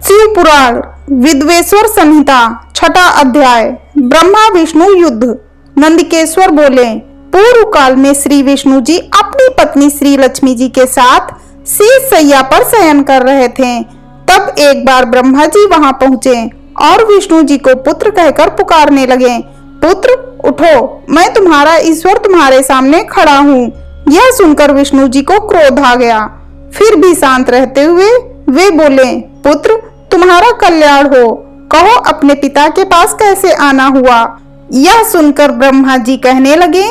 शिव पुराण विद्वेश्वर संहिता छठा अध्याय। ब्रह्मा विष्णु युद्ध। नंदिकेश्वर बोले, पूर्व काल में श्री विष्णु जी अपनी पत्नी श्री लक्ष्मी जी के साथ शीश सैया पर शयन कर रहे थे। तब एक बार ब्रह्मा जी वहां पहुंचे और विष्णु जी को पुत्र कहकर पुकारने लगे। पुत्र उठो, मैं तुम्हारा ईश्वर तुम्हारे सामने खड़ा हूँ। यह सुनकर विष्णु जी को क्रोध आ गया। फिर भी शांत रहते हुए वे बोले, पुत्र तुम्हारा कल्याण हो, कहो अपने पिता के पास कैसे आना हुआ। यह सुनकर ब्रह्मा जी कहने लगे,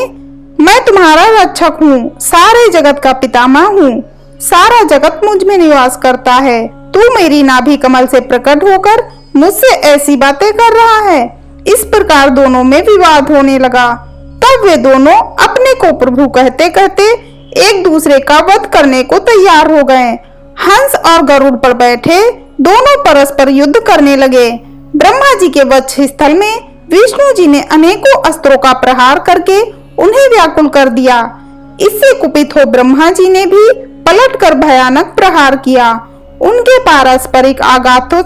मैं तुम्हारा रक्षक हूँ, सारे जगत का पितामह हूँ, सारा जगत मुझ में निवास करता है। तू मेरी नाभि कमल से प्रकट होकर मुझसे ऐसी बातें कर रहा है। इस प्रकार दोनों में विवाद होने लगा। तब वे दोनों अपने को प्रभु कहते कहते एक दूसरे का वध करने को तैयार हो गए। हंस और गरुड़ पर बैठे दोनों परस्पर युद्ध करने लगे। ब्रह्मा जी के वक्ष स्थल में विष्णु जी ने अनेकों अस्त्रों का प्रहार करके उन्हें व्याकुल कर दिया। इससे कुपित हो ब्रह्मा जी ने भी पलटकर भयानक प्रहार किया। उनके पारस्परिक आघातों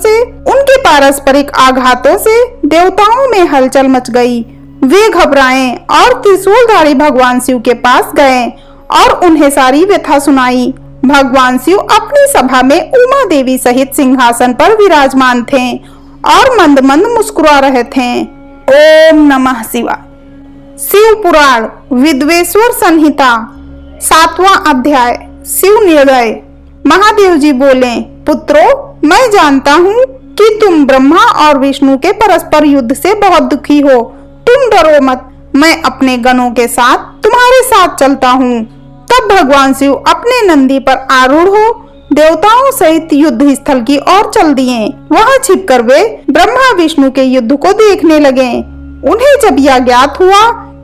से देवताओं में हलचल मच गई। वे घबराए और त्रिशूलधारी भगवान शिव के पास गए और उन्हें सारी व्यथा सुनाई। भगवान शिव अपनी सभा में उमा देवी सहित सिंहासन पर विराजमान थे और मंद मंद मुस्कुरा रहे थे। ओम नमः शिवाय। शिव पुराण विद्वेश्वर संहिता सातवां अध्याय। शिव निर्णय। महादेव जी बोले, पुत्रों मैं जानता हूँ कि तुम ब्रह्मा और विष्णु के परस्पर युद्ध से बहुत दुखी हो। तुम डरो मत, मैं अपने गणों के साथ तुम्हारे साथ चलता हूँ। तब भगवान शिव अपने नंदी पर आरूढ़ हो देवताओं सहित युद्ध स्थल की ओर चल दिए। वहां छिपकर वे ब्रह्मा विष्णु के युद्ध को देखने लगे। उन्हें जब यह ज्ञात हुआ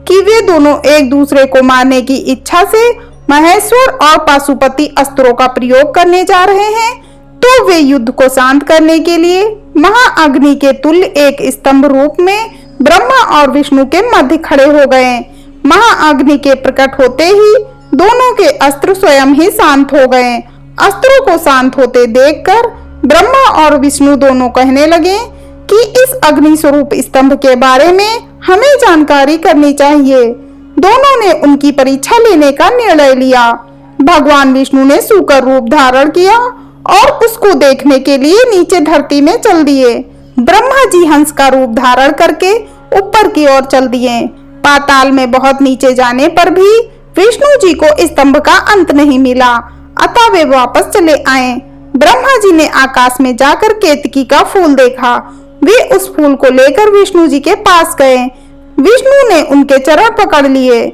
कि वे दोनों एक दूसरे को मारने की इच्छा से महेश्वर और पाशुपति अस्त्रों का प्रयोग करने जा रहे हैं, तो वे युद्ध को शांत करने के लिए महाअग्नि के तुल्य एक स्तंभ रूप में ब्रह्मा और विष्णु के मध्य खड़े हो गए। महाअग्नि के प्रकट होते ही दोनों के अस्त्र स्वयं ही शांत हो गए। अस्त्रों को शांत होते देखकर ब्रह्मा और विष्णु दोनों कहने लगे कि इस अग्नि स्वरूप स्तंभ के बारे में हमें जानकारी करनी चाहिए। दोनों ने उनकी परीक्षा लेने का निर्णय लिया। भगवान विष्णु ने सूकर रूप धारण किया और उसको देखने के लिए नीचे धरती में चल दिए। ब्रह्मा जी हंस का रूप धारण करके ऊपर की ओर चल दिए। पाताल में बहुत नीचे जाने पर भी विष्णु जी को स्तंभ का अंत नहीं मिला, अतः वे वापस चले आए। ब्रह्मा जी ने आकाश में जाकर केतकी का फूल देखा। वे उस फूल को लेकर विष्णु जी के पास गए। विष्णु ने उनके चरण पकड़ लिए।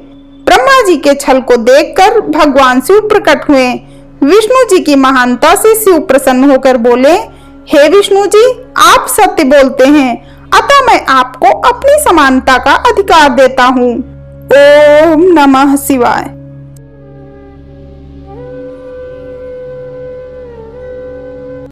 ब्रह्मा जी के छल को देखकर भगवान शिव प्रकट हुए। विष्णु जी की महानता से शिव प्रसन्न होकर बोले, हे विष्णु जी, आप सत्य बोलते हैं, अतः मैं आपको अपनी समानता का अधिकार देता हूँ। ओम नमः शिवाय।